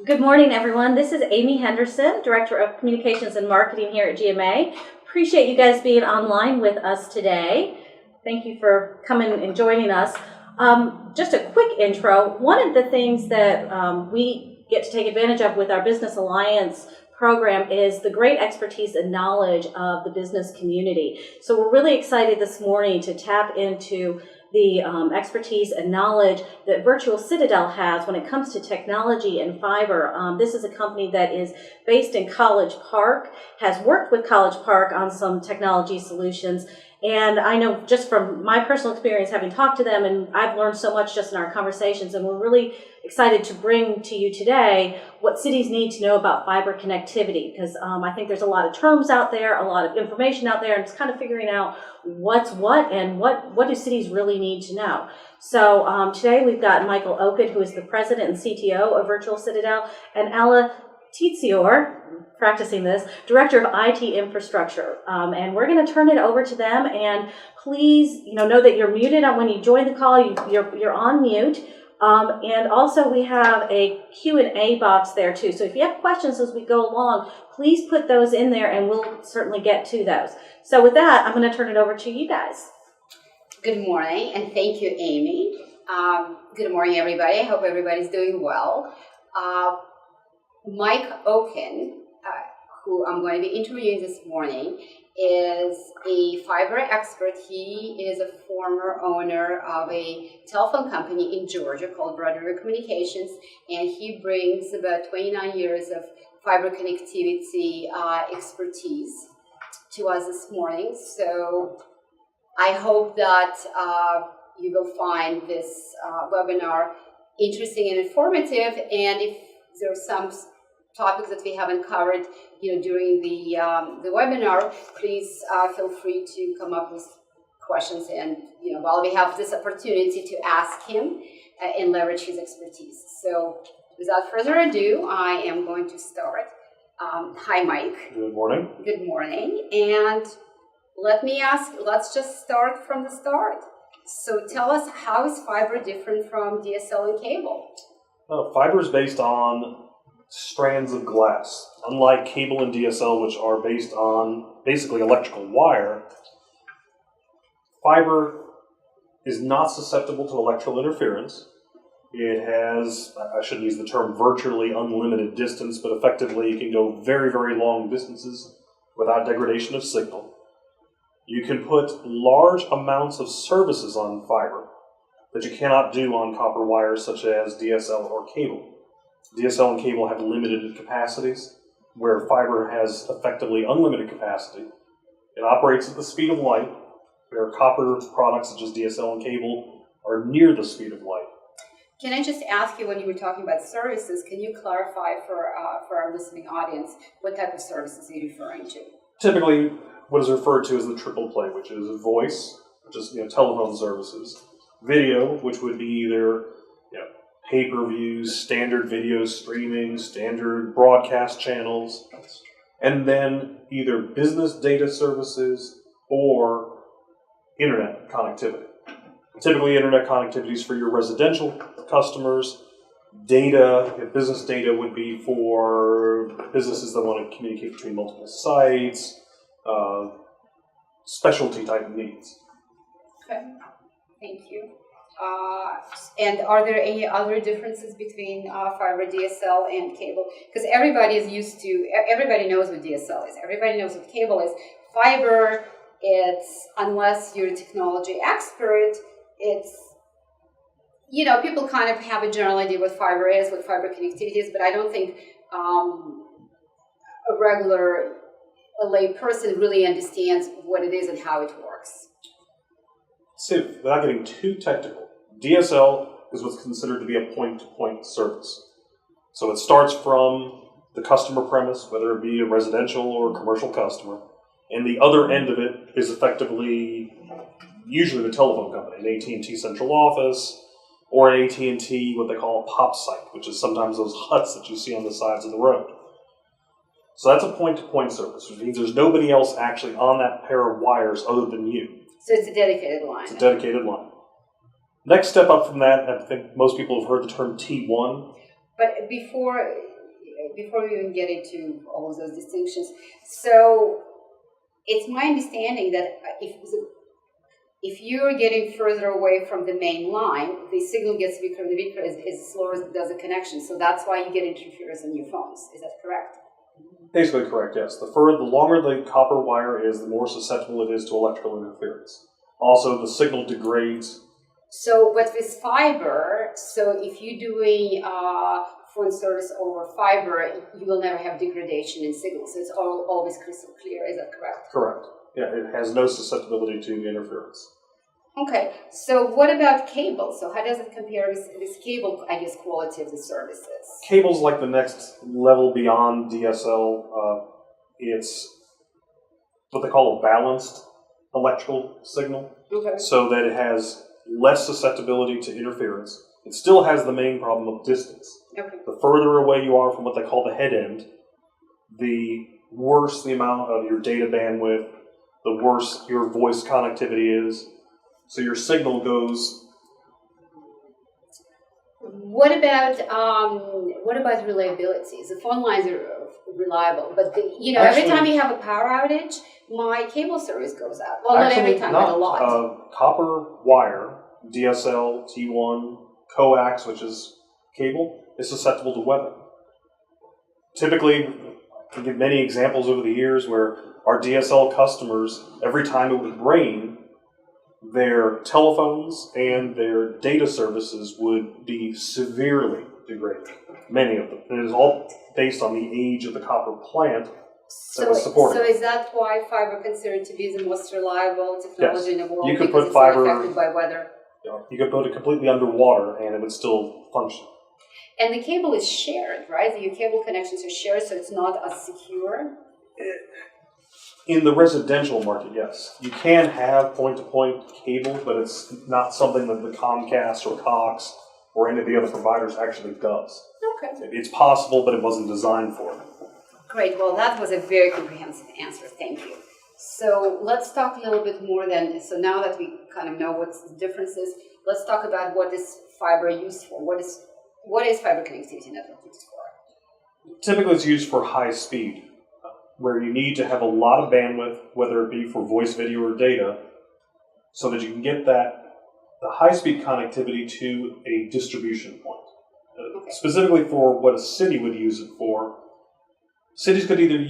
Good morning, everyone. This is Amy Henderson, Director of Communications and Marketing here at GMA. Appreciate you guys being online with us today. Thank you for coming and joining us. Just a quick intro. One of the things that we get to take advantage of with our Business Alliance program is the great expertise and knowledge of the business community. So we're really excited this morning to tap into the expertise and knowledge that Virtual Citadel has when it comes to technology and fiber. This is a company that is based in College Park, has worked with College Park on some technology solutions. And I know just from my personal experience having talked to them, and I've learned so much just in our conversations, and we're really excited to bring to you today what cities need to know about fiber connectivity, because I think there's a lot of terms out there, a lot of information out there, and it's kind of figuring out what's what and what do cities really need to know. So today we've got Michael Oken, who is the president and CTO of Virtual Citadel, and Alla Tsitsior, practicing this, Director of IT Infrastructure. And we're going to turn it over to them. And please, know that you're muted when you join the call. You're on mute. And also we have a Q&A box there too. So if you have questions as we go along, please put those in there and we'll certainly get to those. So with that, I'm going to turn it over to you guys. Good morning, and thank you, Amy. Good morning, everybody. I hope everybody's doing well. Mike Oken, who I'm going to be interviewing this morning, is a fiber expert. He is a former owner of a telephone company in Georgia called Broad River Communications, and he brings about 29 years of fiber connectivity expertise to us this morning. So I hope that you will find this webinar interesting and informative, and if there are some topics that we haven't covered, during the webinar, please feel free to come up with questions. And while we have this opportunity to ask him and leverage his expertise. So, without further ado, I am going to start. Hi, Mike. Good morning. Good morning. And let's just start from the start. So, tell us, how is fiber different from DSL and cable? Fiber is based on strands of glass. Unlike cable and DSL, which are based on basically electrical wire, fiber is not susceptible to electrical interference. It has, I shouldn't use the term virtually unlimited distance, but effectively it can go very, very long distances without degradation of signal. You can put large amounts of services on fiber that you cannot do on copper wires such as DSL or cable. DSL and cable have limited capacities, where fiber has effectively unlimited capacity. It operates at the speed of light, where copper products such as DSL and cable are near the speed of light. Can I just ask you, when you were talking about services, can you clarify for our listening audience what type of services you're referring to? Typically, what is referred to as the triple play, which is voice, which is telephone services, video, which would be either pay-per-views, standard video streaming, standard broadcast channels, and then either business data services or internet connectivity. Typically, internet connectivity is for your residential customers. Data, business data would be for businesses that want to communicate between multiple sites, specialty type needs. Okay, thank you. And are there any other differences between fiber, DSL, and cable? Because everybody knows what DSL is. Everybody knows what cable is. Fiber, unless you're a technology expert, people kind of have a general idea what fiber is, what fiber connectivity is, but I don't think a lay person really understands what it is and how it works. So, without getting too technical, DSL is what's considered to be a point-to-point service. So it starts from the customer premise, whether it be a residential or commercial customer, and the other end of it is effectively usually the telephone company, an AT&T central office, or an AT&T, what they call a pop site, which is sometimes those huts that you see on the sides of the road. So that's a point-to-point service, which means there's nobody else actually on that pair of wires other than you. So it's a dedicated line. It's a dedicated line. Next step up from that, I think most people have heard the term T1. But before we even get into all of those distinctions, so it's my understanding that if you're getting further away from the main line, the signal gets weaker and weaker as slower as it does the connection. So that's why you get interference on your phones. Is that correct? Basically correct, yes. The longer the copper wire is, the more susceptible it is to electrical interference. Also, the signal degrades. So, but with fiber, so if you're doing phone service over fiber, you will never have degradation in signal. So it's always crystal clear. Is that correct? Correct. Yeah, it has no susceptibility to interference. Okay, so what about cable? So how does it compare with cable, I guess, quality of the services? Cable's like the next level beyond DSL. It's what they call a balanced electrical signal, Okay. so that it has less susceptibility to interference. It still has the main problem of distance. Okay. The further away you are from what they call the head end, the worse the amount of your data bandwidth, the worse your voice connectivity is. So your signal goes. What about reliability? The phone lines are reliable, but every time you have a power outage, my cable service goes out. Well, not every time, but a lot. Copper wire, DSL, T1, coax, which is cable, is susceptible to weather. Typically, I can give many examples over the years where our DSL customers, every time it would rain, their telephones and their data services would be severely degraded. Many of them. It is all based on the age of the copper plant that was supporting. So is that why fiber considered to be the most reliable technology in the world? You could because put it's fiber, not affected by weather. You could put it completely underwater and it would still function. And the cable is shared, right? Your cable connections are shared, so it's not as secure. In the residential market, yes. You can have point-to-point cable, but it's not something that the Comcast or Cox or any of the other providers actually does. Okay. It's possible, but it wasn't designed for it. Great. Well, that was a very comprehensive answer. Thank you. So let's talk a little bit more then. So now that we kind of know what the difference is, let's talk about what is fiber used for. What is fiber connectivity network used for? Typically, it's used for high speed, where you need to have a lot of bandwidth, whether it be for voice, video, or data, so that you can get the high-speed connectivity to a distribution point. Okay. Specifically for what a city would use it for, cities could either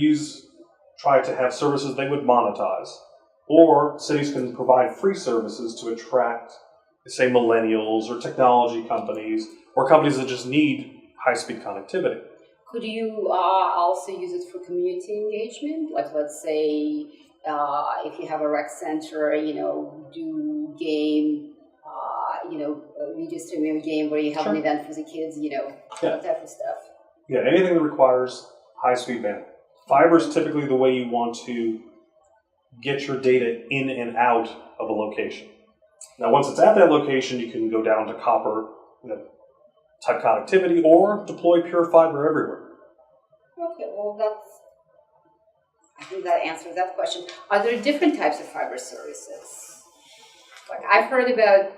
try to have services they would monetize, or cities can provide free services to attract, say, millennials or technology companies, or companies that just need high-speed connectivity. Could you also use it for community engagement? Like, let's say, if you have a rec center, do game, video streaming a game where you have an event for the kids, that type of stuff. Yeah, anything that requires high-speed bandwidth. Fiber is typically the way you want to get your data in and out of a location. Now, once it's at that location, you can go down to copper type connectivity or deploy pure fiber everywhere. Okay, well, I think that answers that question. Are there different types of fiber services? Like, I've heard about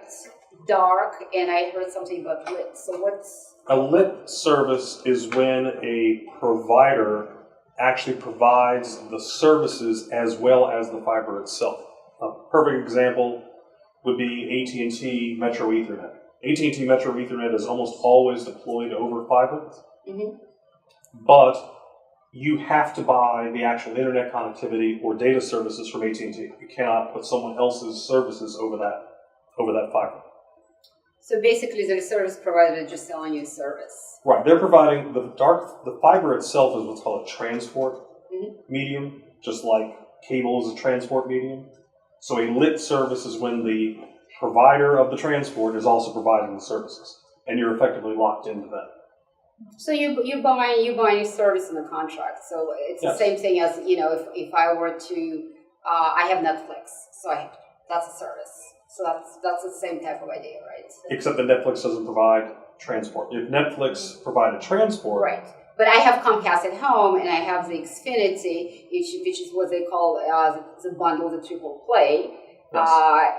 dark, and I heard something about lit. So what's... A lit service is when a provider actually provides the services as well as the fiber itself. A perfect example would be AT&T Metro Ethernet. AT&T Metro Ethernet is almost always deployed over fiber, but you have to buy the actual internet connectivity or data services from AT&T. You cannot put someone else's services over that fiber. So basically, the service provider is just selling you a service. Right. They're providing the fiber itself is what's called a transport medium, just like cable is a transport medium. So a lit service is when the provider of the transport is also providing the services, and you're effectively locked into that. So you buy a service in a contract. So it's the same thing as if I were to I have Netflix, so that's a service. So that's the same type of idea, right? Except that Netflix doesn't provide transport. If Netflix provided transport, right? But I have Comcast at home, and I have the Xfinity, which is what they call the bundle, the triple play. Yes.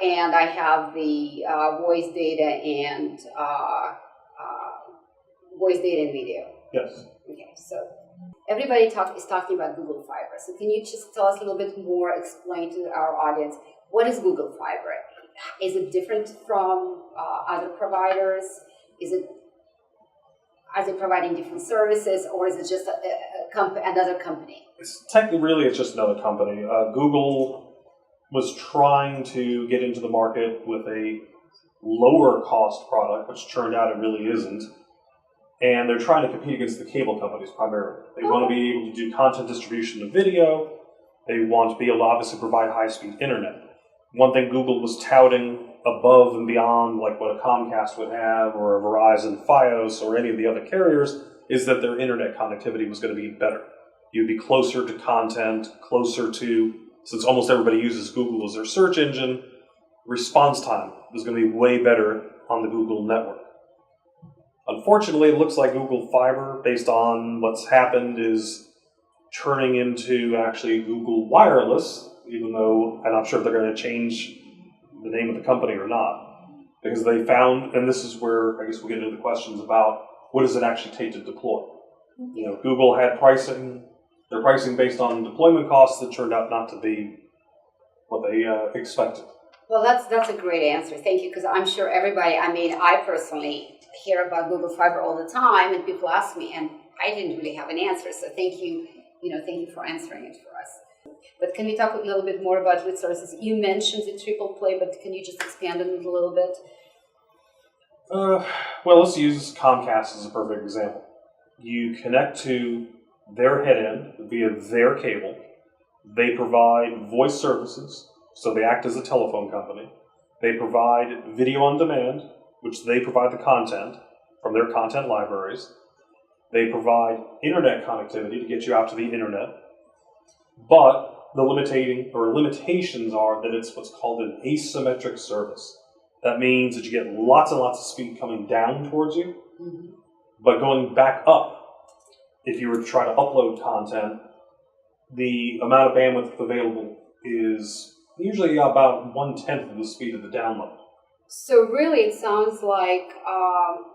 And I have the voice data and voice, data, and video. Yes. Okay, so everybody is talking about Google Fiber. So can you just tell us a little bit more, explain to our audience, what is Google Fiber? Is it different from other providers? Are they providing different services, or is it just another company? It's just another company. Google was trying to get into the market with a lower cost product, which turned out it really isn't. And they're trying to compete against the cable companies primarily. They want to be able to do content distribution of video. They want to be able to obviously provide high-speed internet. One thing Google was touting above and beyond like what a Comcast would have or a Verizon Fios or any of the other carriers is that their internet connectivity was going to be better. You'd be closer to content, closer to, since almost everybody uses Google as their search engine, response time was going to be way better on the Google network. Unfortunately, it looks like Google Fiber, based on what's happened, is turning into actually Google Wireless, even though I'm not sure if they're going to change the name of the company or not. Because they found, and this is where I guess we'll get into the questions about what does it actually take to deploy. You know, Google had their pricing based on deployment costs that turned out not to be what they expected. Well, that's a great answer. Thank you, because I'm sure everybody, I personally hear about Google Fiber all the time, and people ask me, and I didn't really have an answer. So thank you for answering it for us. But can we talk a little bit more about which services? You mentioned the triple play, but can you just expand on it a little bit? Well, let's use Comcast as a perfect example. You connect to their head end via their cable. They provide voice services, so they act as a telephone company. They provide video on demand, which they provide the content from their content libraries. They provide internet connectivity to get you out to the internet. But the limitations are that it's what's called an asymmetric service. That means that you get lots and lots of speed coming down towards you, but going back up, if you were to try to upload content, the amount of bandwidth available is usually about 1/10 of the speed of the download. So really, it sounds like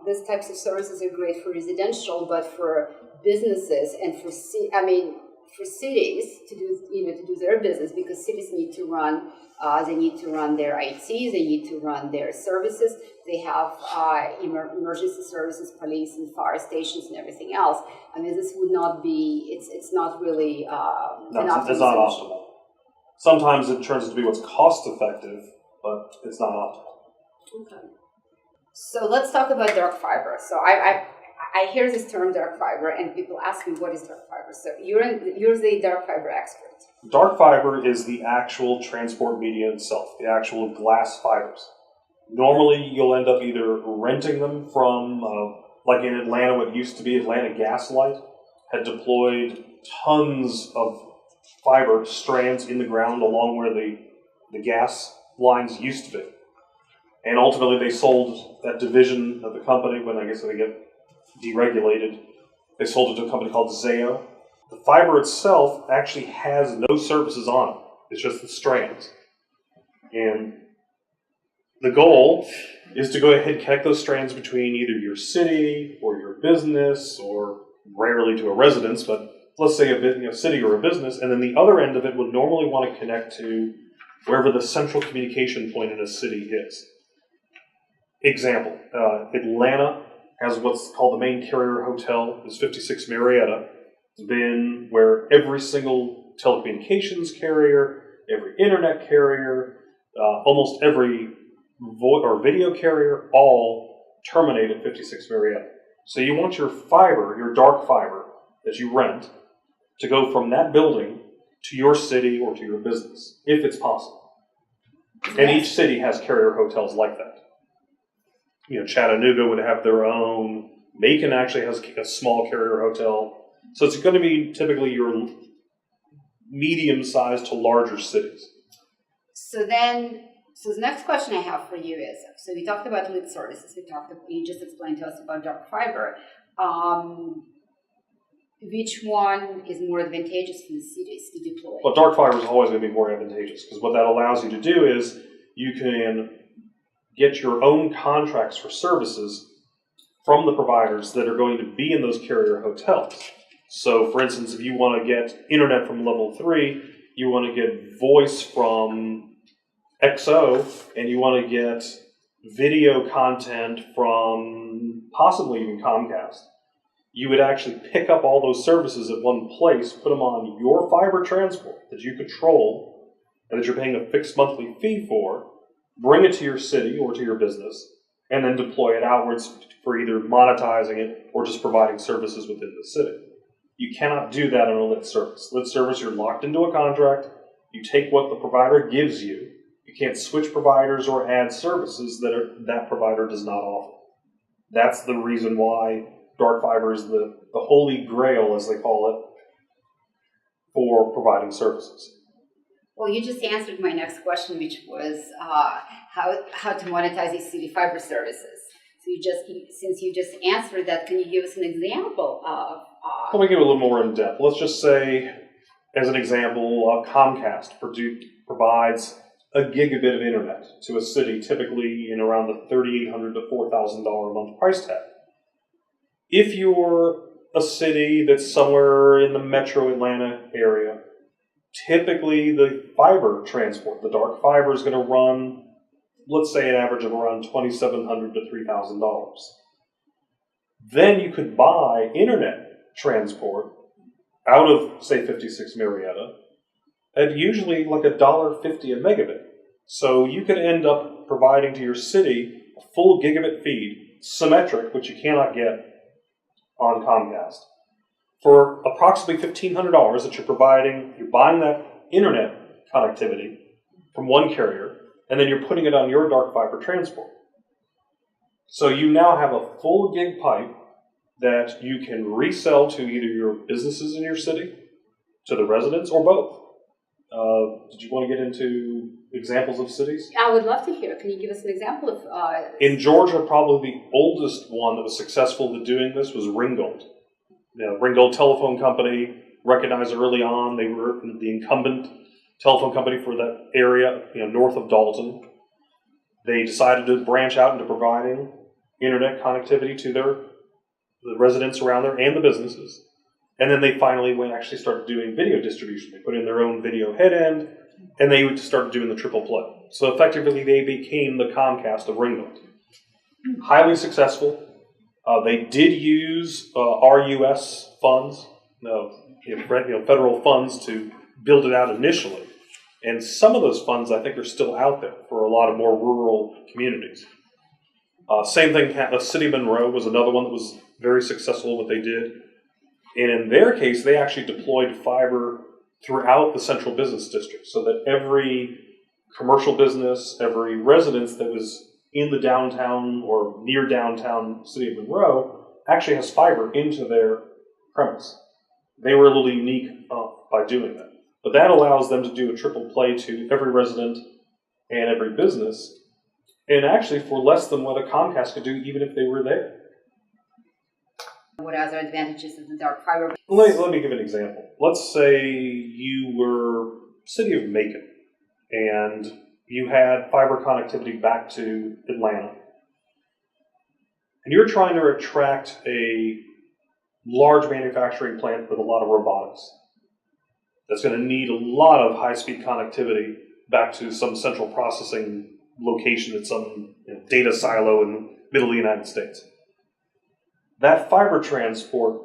these types of services are great for residential, but for businesses and for cities to do their business, because cities need to run. They need to run their IT. They need to run their services. They have emergency services, police and fire stations, and everything else. This would not be. It's not really. It's not optimal. Sometimes it turns out to be what's cost effective, but it's not optimal. Okay. So let's talk about dark fiber. So I hear this term dark fiber, and people ask me, what is dark fiber? So you're the dark fiber expert. Dark fiber is the actual transport media itself, the actual glass fibers. Normally, you'll end up either renting them from, like in Atlanta, what used to be Atlanta Gas Light, had deployed tons of fiber strands in the ground along where the gas lines used to be. And ultimately, they sold that division of the company when I guess they get deregulated. They sold it to a company called Zayo. The fiber itself actually has no services on it. It's just the strands. And the goal is to go ahead and connect those strands between either your city or your business, or rarely to a residence, but let's say a city or a business, and then the other end of it would normally want to connect to wherever the central communication point in a city is. Example, Atlanta has what's called the main carrier hotel, is 56 Marietta. It's been where every single telecommunications carrier, every internet carrier, almost every video carrier, all terminate at 56 Marietta. So you want your fiber, your dark fiber that you rent, to go from that building to your city or to your business, if it's possible. And each city has carrier hotels like that. Chattanooga would have their own. Macon actually has a small carrier hotel. So it's going to be typically your medium-sized to larger cities. So the next question I have for you is, so we talked about lit services. You just explained to us about dark fiber. Which one is more advantageous for the cities to deploy? Well, dark fiber is always going to be more advantageous, because what that allows you to do is you can get your own contracts for services from the providers that are going to be in those carrier hotels. So, for instance, if you want to get internet from level 3, you want to get voice from XO, and you want to get video content from possibly even Comcast. You would actually pick up all those services at one place, put them on your fiber transport that you control and that you're paying a fixed monthly fee for, bring it to your city or to your business, and then deploy it outwards for either monetizing it or just providing services within the city. You cannot do that on a lit service. Lit service, you're locked into a contract. You take what the provider gives you. You can't switch providers or add services that provider does not offer. That's the reason why dark fiber is the holy grail, as they call it, for providing services. Well, you just answered my next question, which was how to monetize these city fiber services. So since you just answered that, can you give us an example of? Let me give it a little more in depth. Let's just say, as an example, Comcast provides a gigabit of internet to a city, typically in around the $3,800 to $4,000 a month price tag. If you're a city that's somewhere in the metro Atlanta area, typically the fiber transport, the dark fiber, is going to run, let's say, an average of around $2,700 to $3,000. Then you could buy internet transport out of, say, 56 Marietta at usually like $1.50 a megabit. So you could end up providing to your city a full gigabit feed, symmetric, which you cannot get on Comcast, for approximately $1,500 that you're buying that internet connectivity from one carrier, and then you're putting it on your dark fiber transport. So you now have a full gig pipe that you can resell to either your businesses in your city, to the residents, or both. Did you want to get into examples of cities? I would love to hear. Can you give us an example of? In Georgia, probably the oldest one that was successful at doing this was Ringgold. Ringgold Telephone Company, recognized early on. They were the incumbent telephone company for that area, north of Dalton. They decided to branch out into providing internet connectivity to the residents around there and the businesses. And then they finally actually started doing video distribution. They put in their own video head end, and they started doing the triple play. So effectively, they became the Comcast of Ringgold. Highly successful. They did use RUS funds, federal funds, to build it out initially. And some of those funds, I think, are still out there for a lot of more rural communities. Same thing, the City of Monroe was another one that was very successful what they did. And in their case, they actually deployed fiber throughout the central business district so that every commercial business, every residence that was in the downtown or near downtown City of Monroe actually has fiber into their premise. They were a little unique by doing that. But that allows them to do a triple play to every resident and every business, and actually for less than what a Comcast could do even if they were there. What other advantages of the dark fiber? Let me give an example. Let's say you were City of Macon, and you had fiber connectivity back to Atlanta. And you're trying to attract a large manufacturing plant with a lot of robotics that's going to need a lot of high-speed connectivity back to some central processing location at some data silo in the middle of the United States. That fiber transport,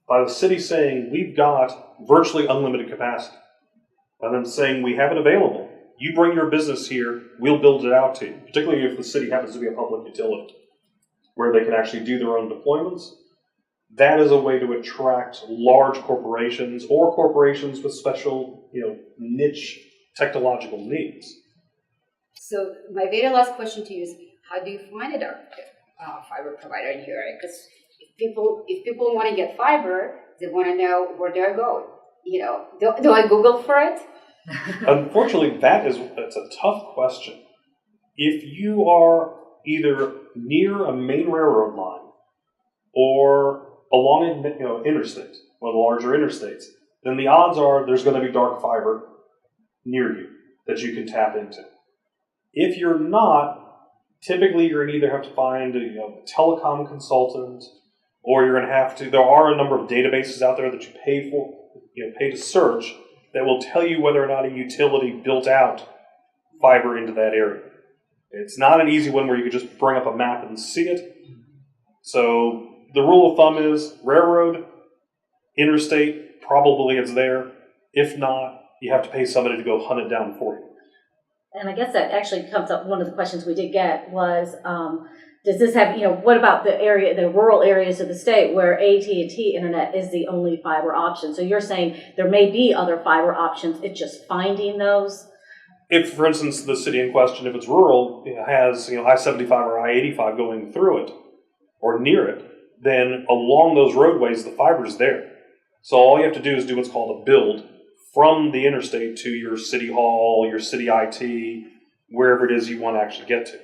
by the city saying, we've got virtually unlimited capacity, by them saying, we have it available, you bring your business here, we'll build it out to you, particularly if the city happens to be a public utility, where they can actually do their own deployments. That is a way to attract large corporations or corporations with special, niche technological needs. So my very last question to you is, how do you find a dark fiber provider in your area? Because if people want to get fiber, they want to know where do I go. Do I Google for it? Unfortunately, that's a tough question. If you are either near a main railroad line or along an interstate, one of the larger interstates, then the odds are there's going to be dark fiber near you that you can tap into. If you're not, typically you're going to either have to find a telecom consultant, or you're going to have to. There are a number of databases out there that you pay for, pay to search, that will tell you whether or not a utility built out fiber into that area. It's not an easy one where you could just bring up a map and see it. So the rule of thumb is railroad, interstate, probably it's there. If not, you have to pay somebody to go hunt it down for you. And I guess that actually comes up, one of the questions we did get was, does this have, what about the rural areas of the state where AT&T internet is the only fiber option? So you're saying there may be other fiber options, it's just finding those? If, for instance, the city in question, if it's rural, has I-75 or I-85 going through it or near it, then along those roadways, the fiber's there. So all you have to do is do what's called a build from the interstate to your city hall, your city IT, wherever it is you want to actually get to.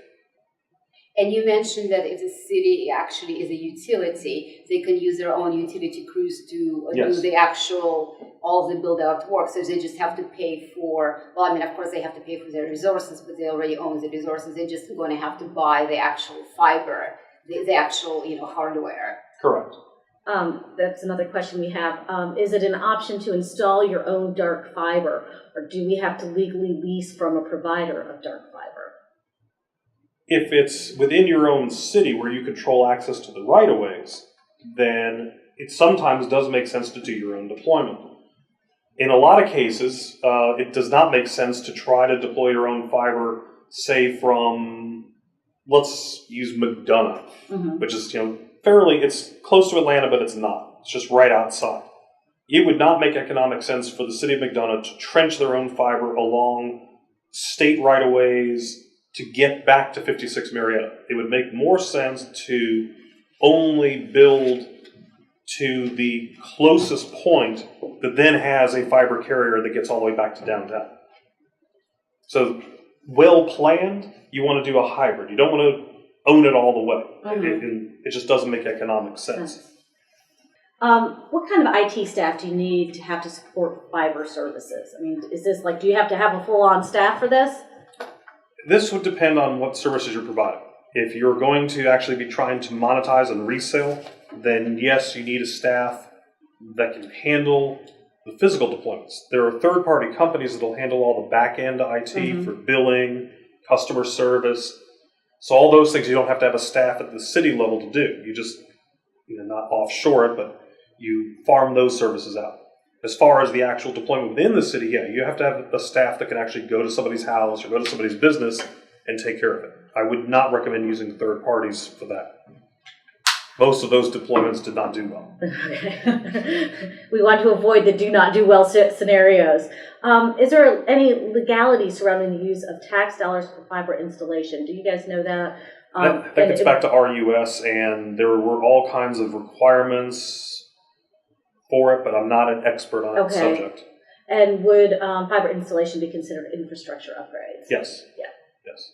And you mentioned that if the city actually is a utility, they can use their own utility crews to do the actual, all the build-out work. So they just have to pay for, of course they have to pay for their resources, but they already own the resources. They're just going to have to buy the actual fiber, the actual, hardware. Correct. That's another question we have. Is it an option to install your own dark fiber, or do we have to legally lease from a provider of dark fiber? If it's within your own city where you control access to the right-of-ways, then it sometimes does make sense to do your own deployment. In a lot of cases, it does not make sense to try to deploy your own fiber, say from, let's use McDonough, which is, it's close to Atlanta, but it's not. It's just right outside. It would not make economic sense for the city of McDonough to trench their own fiber along state right-of-ways to get back to 56 Marietta. It would make more sense to only build to the closest point that then has a fiber carrier that gets all the way back to downtown. So, well planned, you want to do a hybrid. You don't want to own it all the way. It just doesn't make economic sense. What kind of IT staff do you need to have to support fiber services? Is this do you have to have a full-on staff for this? This would depend on what services you're providing. If you're going to actually be trying to monetize and resale, then yes, you need a staff that can handle the physical deployments. There are third-party companies that will handle all the back-end IT for billing, customer service. So all those things you don't have to have a staff at the city level to do. You just, not offshore it, but you farm those services out. As far as the actual deployment within the city, you have to have a staff that can actually go to somebody's house or go to somebody's business and take care of it. I would not recommend using third parties for that. Most of those deployments did not do well. We want to avoid the do not do well scenarios. Is there any legality surrounding the use of tax dollars for fiber installation? Do you guys know that? That gets back to RUS, and there were all kinds of requirements for it, but I'm not an expert on the subject. And would fiber installation be considered infrastructure upgrades? Yes. Yeah. Yes.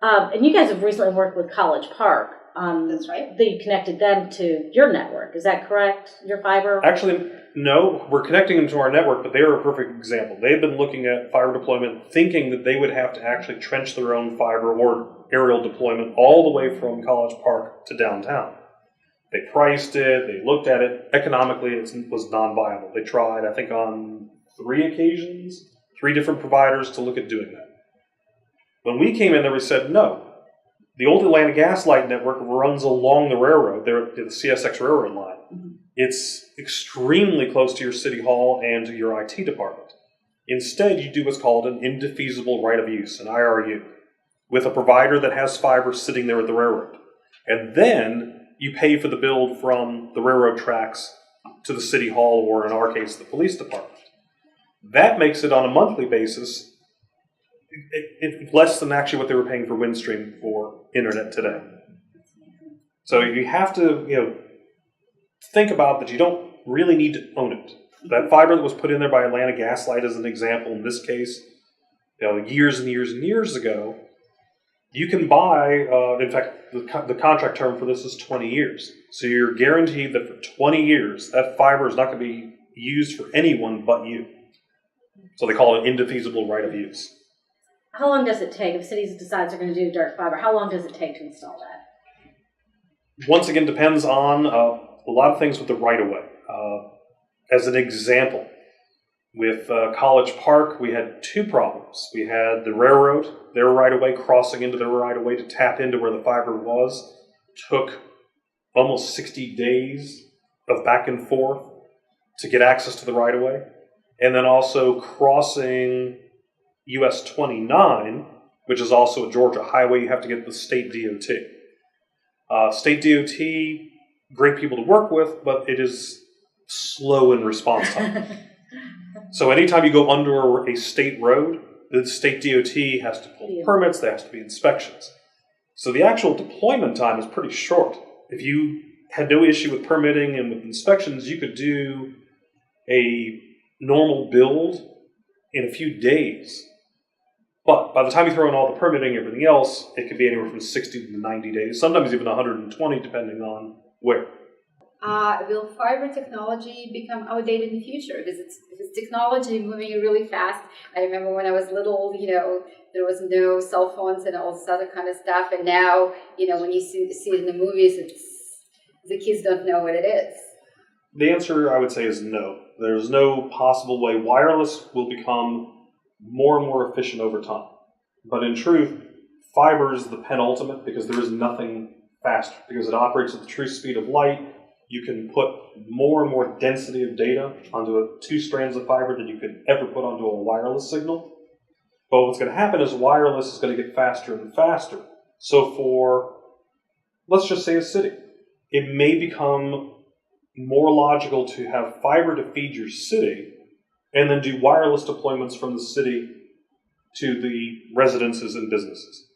And you guys have recently worked with College Park. That's right. They connected them to your network. Is that correct? Your fiber? Actually, no. We're connecting them to our network, but they are a perfect example. They've been looking at fiber deployment, thinking that they would have to actually trench their own fiber or aerial deployment all the way from College Park to downtown. They priced it. They looked at it. Economically, it was non-viable. They tried, I think, on 3 occasions, 3 different providers to look at doing that. When we came in there, we said, no. The old Atlanta Gas Light network runs along the railroad, the CSX railroad line. It's extremely close to your city hall and to your IT department. Instead, you do what's called an indefeasible right of use, an IRU, with a provider that has fiber sitting there at the railroad. And then you pay for the build from the railroad tracks to the city hall, or in our case, the police department. That makes it on a monthly basis less than actually what they were paying for Windstream for internet today. So you have to, think about that you don't really need to own it. That fiber that was put in there by Atlanta Gas Light as an example in this case, years and years and years ago, you can buy, in fact, the contract term for this is 20 years. So you're guaranteed that for 20 years, that fiber is not going to be used for anyone but you. So they call it indefeasible right of use. How long does it take if cities decide they're going to do dark fiber? How long does it take to install that? Once again, depends on a lot of things with the right-of-way. As an example, with College Park, we had two problems. We had the railroad, their right-of-way, crossing into their right-of-way to tap into where the fiber was. Took almost 60 days of back and forth to get access to the right-of-way. And then also crossing US 29, which is also a Georgia highway, you have to get the state DOT. State DOT, great people to work with, but it is slow in response time. So anytime you go under a state road, the state DOT has to pull permits, there has to be inspections. So the actual deployment time is pretty short. If you had no issue with permitting and with inspections, you could do a normal build in a few days. But by the time you throw in all the permitting and everything else, it could be anywhere from 60 to 90 days, sometimes even 120, depending on where. Will fiber technology become outdated in the future? Because it's technology moving really fast. I remember when I was little, there was no cell phones and all this other kind of stuff. And now, when you see it in the movies, the kids don't know what it is. The answer, I would say, is no. There's no possible way. Wireless will become more and more efficient over time. But in truth, fiber is the penultimate because there is nothing faster. Because it operates at the true speed of light. You can put more and more density of data onto two strands of fiber than you could ever put onto a wireless signal. But what's going to happen is wireless is going to get faster and faster. So for, let's just say a city, it may become more logical to have fiber to feed your city and then do wireless deployments from the city to the residences and businesses.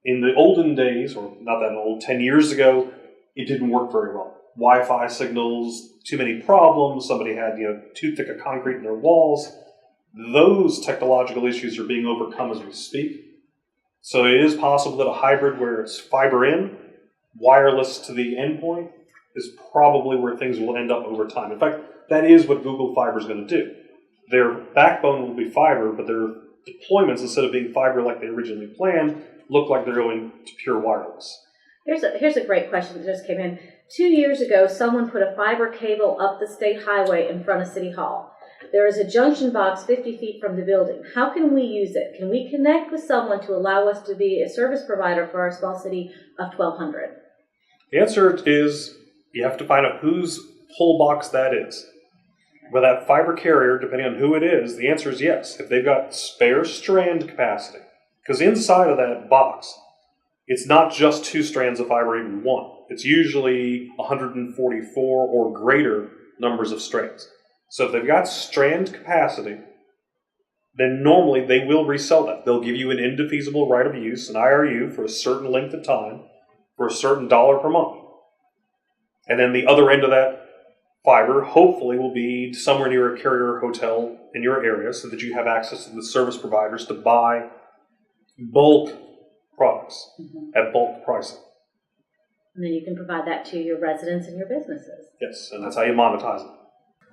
In the olden days, or not that old, 10 years ago, it didn't work very well. Wi-Fi signals, too many problems, somebody had too thick a concrete in their walls. Those technological issues are being overcome as we speak. So it is possible that a hybrid where it's fiber in, wireless to the endpoint, is probably where things will end up over time. In fact, that is what Google Fiber is going to do. Their backbone will be fiber, but their deployments, instead of being fiber like they originally planned, look like they're going to pure wireless. Here's a great question that just came in. 2 years ago, someone put a fiber cable up the state highway in front of City Hall. There is a junction box 50 feet from the building. How can we use it? Can we connect with someone to allow us to be a service provider for our small city of 1,200? The answer is you have to find out whose pull box that is. With that fiber carrier, depending on who it is, the answer is yes. If they've got spare strand capacity, because inside of that box, it's not just 2 strands of fiber, even one. It's usually 144 or greater numbers of strands. So if they've got strand capacity, then normally they will resell that. They'll give you an indefeasible right of use, an IRU, for a certain length of time, for a certain dollar per month. And then the other end of that fiber hopefully will be somewhere near a carrier hotel in your area so that you have access to the service providers to buy bulk products at bulk pricing. And then you can provide that to your residents and your businesses. Yes, and that's how you monetize it.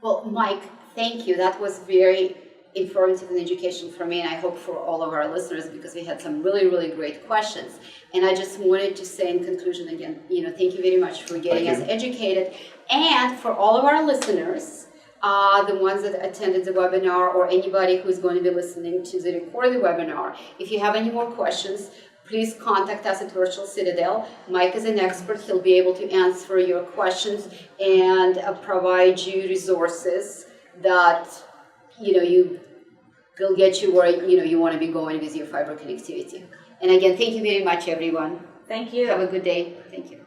Well, Mike, thank you. That was very informative and educational for me, and I hope for all of our listeners, because we had some really, really great questions. And I just wanted to say in conclusion again, thank you very much for getting us educated. And for all of our listeners, the ones that attended the webinar or anybody who's going to be listening to the recorded webinar, if you have any more questions, please contact us at Virtual Citadel. Mike is an expert. He'll be able to answer your questions and provide you resources that will get you where you want to be going with your fiber connectivity. And again, thank you very much, everyone. Thank you. Have a good day. Thank you.